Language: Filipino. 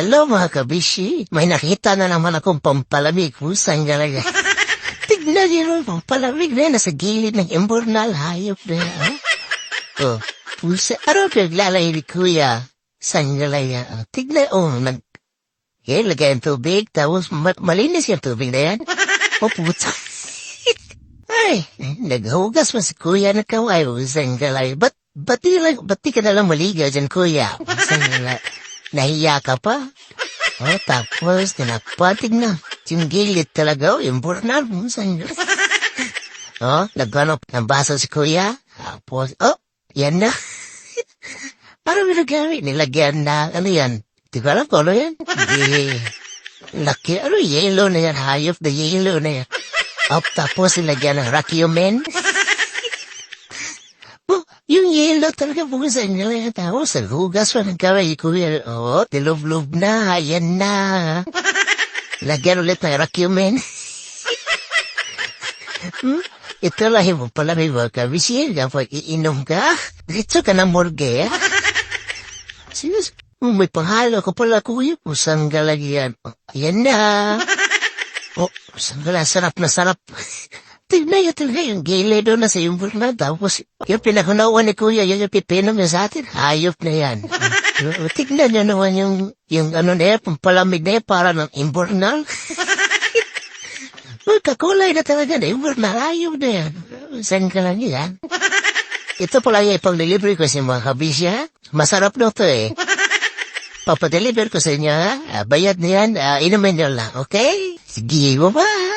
Hello mga kabishi, may nakita na naman akong pampalamig. Pusang talaga. Tignan niyo yung pampalamig na yan, nasa gilid ng imbornal, hayop na yan. Oh, pusa, ano pinaglalay ni kuya? Sangalaya. Tignan, lagay ang tubig, tapos malinis yung tubig na yan. Oh, puta. Ay, naghugas mo si kuya na kaway, sangalaya. Ba't di ka nalang maligaw dyan, kuya? Sangalaya. Nahiya ka pa? Oh, tapos, tinapatig na. Yung gilid talaga, yung burnal mo, sangalaya. Oh, naghanap ng baso si kuya. Tapos, yan na. Parang minagamit, nilagyan na, ano yan? Di ko alam kung ano yan. Laki, yellow na yan, hayop na yellow na yan. Tapos nilagyan ng Racumen. Yung yellow talaga po sa inyo lang. Tapos naghugas pa ng kamay, kuya. Tilub-lub na, yan na. Lagyan ulit ng Racumen. Ito lang yung pala may mga kabisir. Kapag iinom ka, dito ka na morgue. Serious? May panghalo ko pala, kuya. Pusang galagyan. Ayan na. Pusang galagyan. Sarap na sarap. Tignan yun talaga yung gilid doon na sa yung burna. Tapos yung pinakunawan ni kuya, yung pipinom niya sa atin. Hayop na yan. Tignan nyo naman yung ano na yan, pampalamig na yan, para ng imburnal. Magkakulay na talaga na imburnal. Hayop na yan. Saan ka lang yan? Ito pala yung pang-delivery ko sa mga kabisya. Masarap na ito eh. Papadeliver ko sa inyo, ha? Bayad na yan, inumin nyo lang, okay? Sige, bye-bye!